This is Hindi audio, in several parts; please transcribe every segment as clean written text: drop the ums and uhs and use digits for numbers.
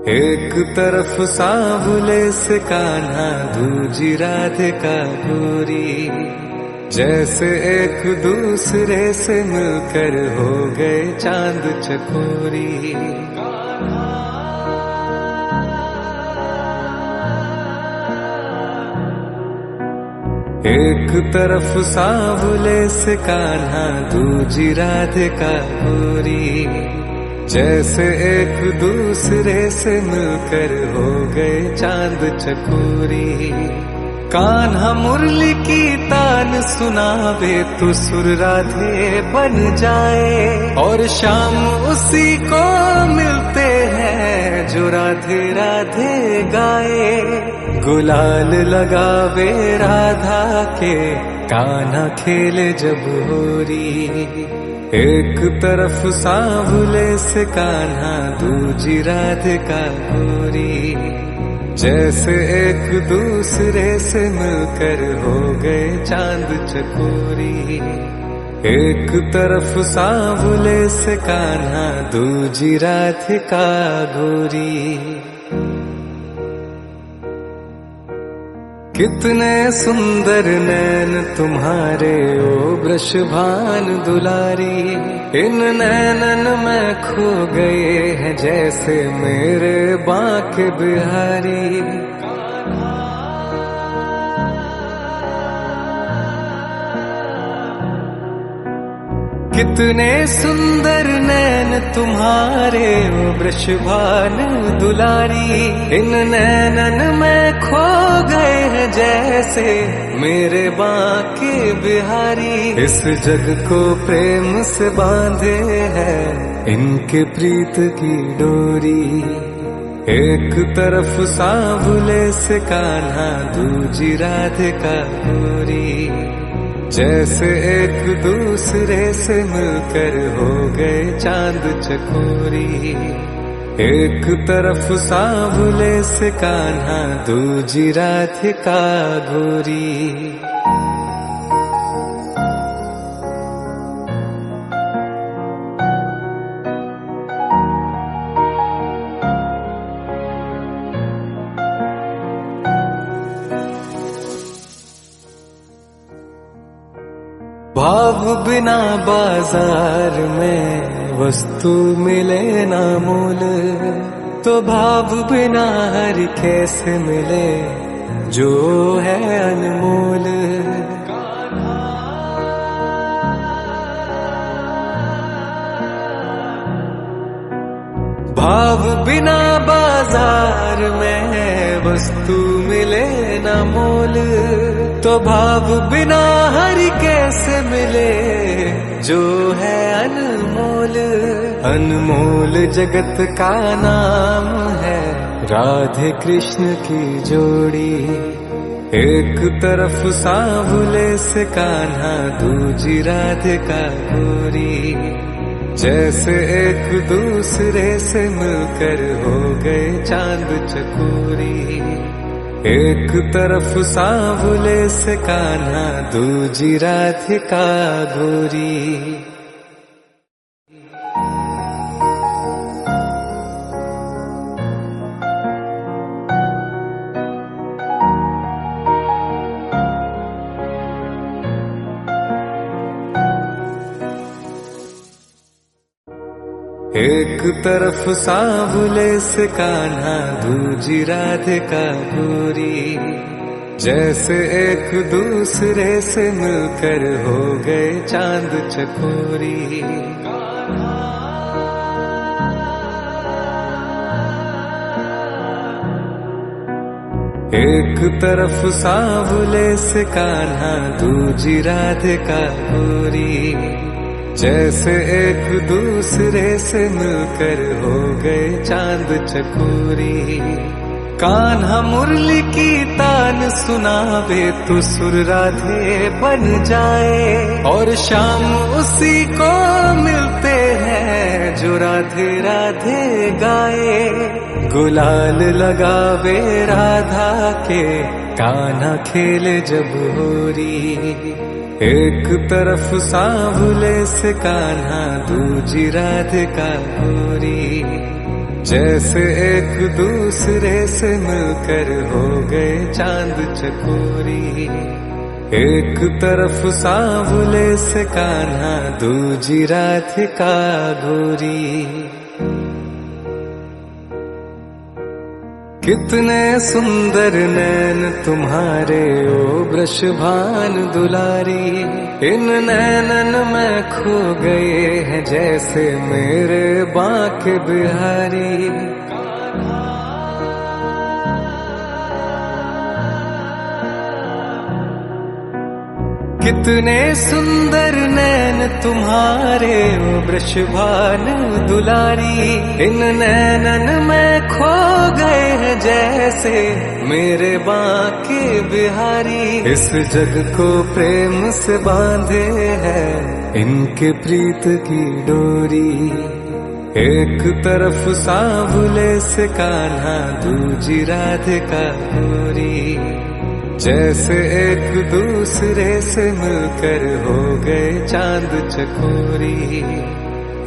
एक तरफ सांवले से कान्हा, दूजी राधिका गोरी, जैसे एक दूसरे से मिलकर हो गए चांद चकोरी। एक तरफ सांवले से कान्हा, दूजी राधिका गोरी, जैसे एक दूसरे से मिलकर हो गए चांद चकोरी। कान्हा मुरली की तान सुनावे तो सुर राधे बन जाए, और शाम उसी को मिलते हैं जो राधे राधे गाए। गुलाल लगावे राधा के, कान्हा खेले जब होरी। एक तरफ सांवले से कान्हा, दूजी राधिका गोरी, जैसे एक दूसरे से मिलकर हो गए चांद चकोरी। एक तरफ सांवले से कान्हा, दूजी राधिका गोरी। कितने सुंदर नैन तुम्हारे ओ वृषभान दुलारी, इन नैनन में खो गए हैं जैसे मेरे बांके बिहारी। कितने सुंदर नैन तुम्हारे ओ वृषभान दुलारी, इन नैनन में खो गए हैं जैसे मेरे बांके बिहारी। इस जग को प्रेम से बांधे हैं इनके प्रीत की डोरी। एक तरफ सांवले से कान्हा, दूजी राधिका गोरी, जैसे एक दूसरे से मिलकर हो गए चांद चकोरी। एक तरफ सांवले से कान्हा, दूजी राधिका गोरी। भाव बिना बाजार में वस्तु मिले ना मोल, तो भाव बिना हर कैसे मिले जो है अनमोल। भाव बिना बाजार में वस्तु मिले ना मोल, तो भाव बिना हरि कैसे मिले जो है अनमोल। अनमोल जगत का नाम है राधे कृष्ण की जोड़ी। एक तरफ सांवले से कान्हा, दूजी राधिका गोरी, जैसे एक दूसरे से मिलकर हो गए चांद चकोरी। एक तरफ सांवले से कान्हा, दूजी राधिका गोरी। एक तरफ सांवले से कान्हा, दूजी राधिका गोरी, जैसे एक दूसरे से मिलकर हो गए चांद चकोरी। एक तरफ सांवले से कान्हा, दूजी राधिका गोरी, जैसे एक दूसरे से मिलकर हो गए चांद चकोरी। कान्हा मुरली की तान सुनावे तो सुर राधे बन जाए, और शाम उसी को मिलते हैं जो राधे राधे गाए। गुलाल लगावे राधा के, कान्हा खेले जब होरी। एक तरफ सांवले से कान्हा, दूजी राधिका गोरी, जैसे एक दूसरे से मिलकर हो गए चांद चकोरी। एक तरफ सांवले से कान्हा, दूजी राधिका गोरी। कितने सुंदर नैन तुम्हारे ओ वृषभान दुलारी। इन नैनन में खो गए हैं जैसे मेरे बांके बिहारी। कितने सुंदर नैन तुम्हारे ओ वृषभान दुलारी। इन नैनन में खो गए हैं जैसे मेरे बांके बिहारी। इस जग को प्रेम से बांधे है इनके प्रीत की डोरी। एक तरफ सांवले से कान्हा, दूजी राधिका गोरी। जैसे एक दूसरे से मिलकर हो गए चांद चकोरी।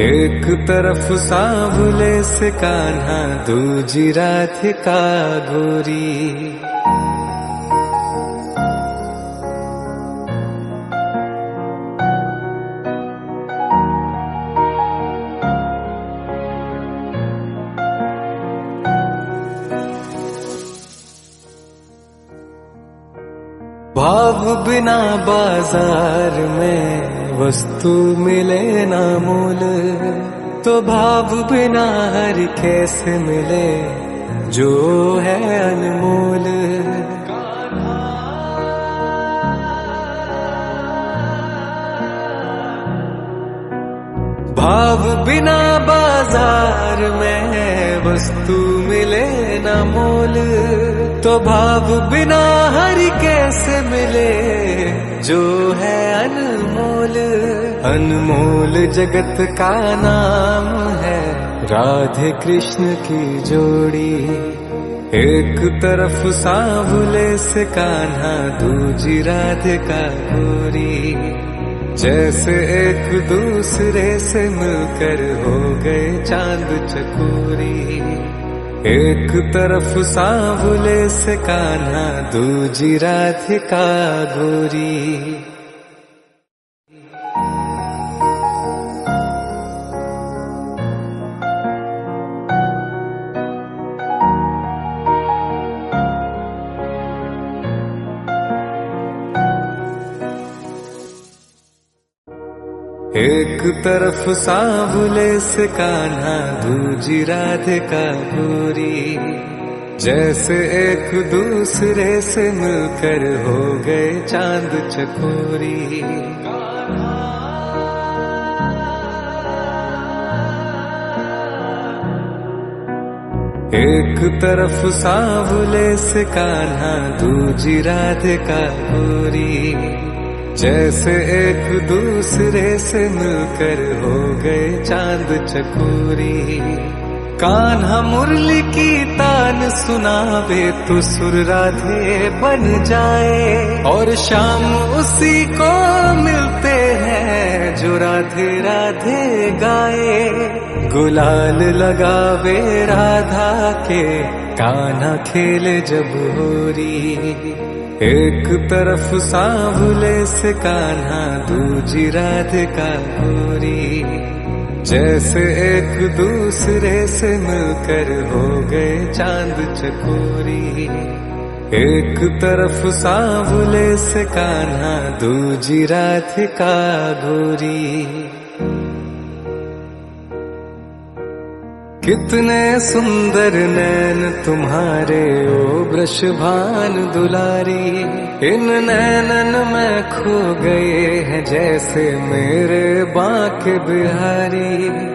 एक तरफ सांवले से कान्हा, दूजी राधिका गोरी। भाव बिना बाजार में वस्तु मिले ना मोल। तो भाव बिना हर कैसे मिले जो है अनमोल। भाव बिना बाजार में वस्तु मिले ना मोल। तो भाव बिना हर कैसे मिले जो है अनमोल। अनमोल जगत का नाम है राधे कृष्ण की जोड़ी। एक तरफ सांवले से कान्हा, दूजी राधिका गोरी। जैसे एक दूसरे से मिलकर हो गए चांद चकोरी। एक तरफ सांवले से कान्हा, दूजी राधिका गोरी। एक तरफ सांवले से कान्हा, दूजी राधिका गोरी। जैसे एक दूसरे से मिलकर हो गए चांद चकोरी। एक तरफ सांवले से कान्हा, दूजी राधिका गोरी। जैसे एक दूसरे से मिलकर हो गए चांद चकोरी। कान्हा मुरली की तान सुनावे तो सुर राधे बन जाए। और शाम उसी को मिलते हैं जो राधे राधे गाए। गुलाल लगावे राधा के, कान्हा खेले जब होरी। एक तरफ सांवले से कान्हा, दूजी राधिका गोरी। जैसे एक दूसरे से मिलकर हो गए चांद चकोरी। एक तरफ सांवले से कान्हा, दूजी राधिका गोरी। कितने सुंदर नैन तुम्हारे ओ वृषभान दुलारी। इन नैनन में खो गए हैं जैसे मेरे बांके बिहारी।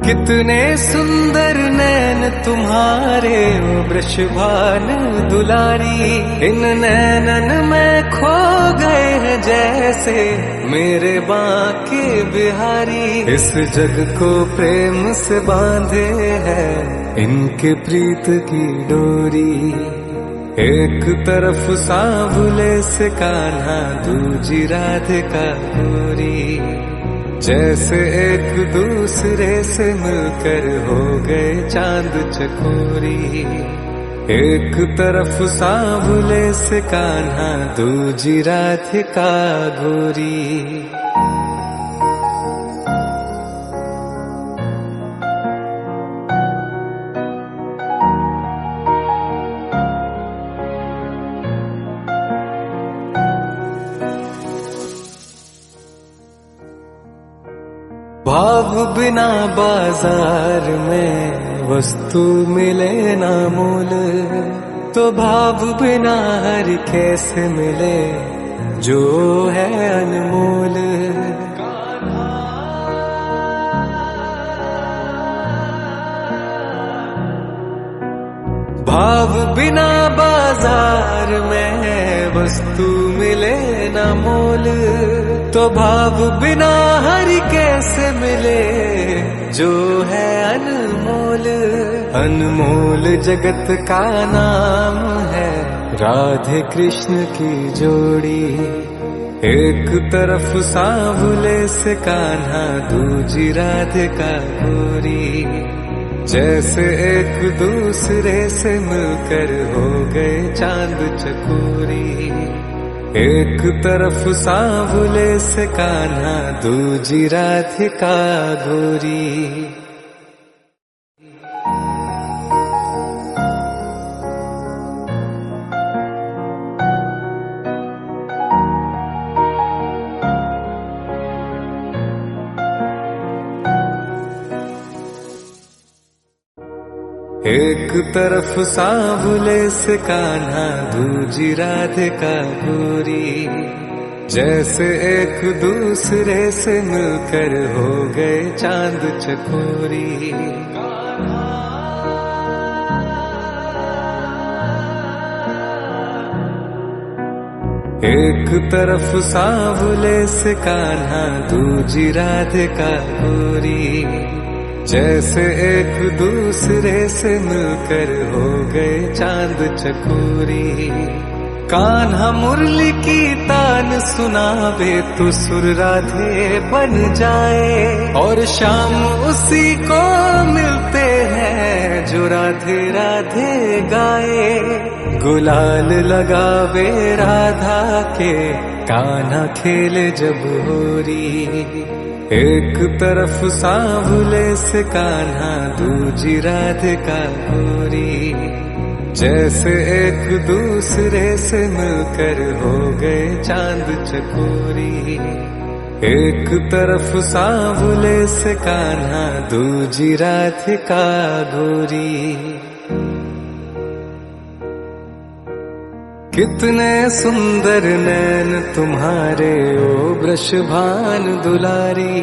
कितने सुंदर नैन तुम्हारे ओ वृषभान दुलारी। इन नैनन में खो गए हैं जैसे मेरे बांके बिहारी। इस जग को प्रेम से बांधे है इनके प्रीत की डोरी। एक तरफ सांवले से कान्हा, दूजी राधिका गोरी, जैसे एक दूसरे से मिलकर हो गए चांद चकोरी। एक तरफ सांवले से कान्हा, दूजी राधिका गोरी। भाव बिना बाजार में वस्तु मिले ना मोल, तो भाव बिना हर कैसे मिले जो है अनमोल। भाव बिना बाजार में वस्तु मिले ना मोल, तो भाव बिना हर कैसे मिले जो है अनमोल। अनमोल जगत का नाम है राधे कृष्ण की जोड़ी। एक तरफ सांवले से कान्हा, दूजी राधिका गोरी, जैसे एक दूसरे से मिलकर हो गए चांद चकोरी। एक तरफ सांवले से कान्हा, दूजी राधिका गोरी। एक तरफ सांवले से कान्हा, दूजी राधिका गोरी, जैसे एक दूसरे से मिलकर हो गए चांद चकोरी। एक तरफ सांवले से कान्हा, दूजी राधिका गोरी, जैसे एक दूसरे से मिलकर हो गए चांद चकोरी। कान्हा मुरली की तान सुनावे तो सुर राधे बन जाए, और शाम उसी को मिलते हैं जो राधे राधे गाए। गुलाल लगावे राधा के, कान्हा खेले जब होरी। एक तरफ सांवले से कान्हा, दूजी राधिका गोरी, जैसे एक दूसरे से मिलकर हो गए चांद चकोरी। एक तरफ सांवले से कान्हा, दूजी राधिका गोरी। कितने सुंदर नैन तुम्हारे ओ वृषभान दुलारी,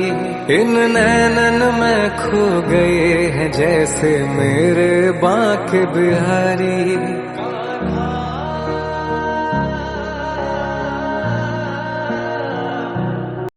इन नैनन में खो गए हैं जैसे मेरे बांके बिहारी।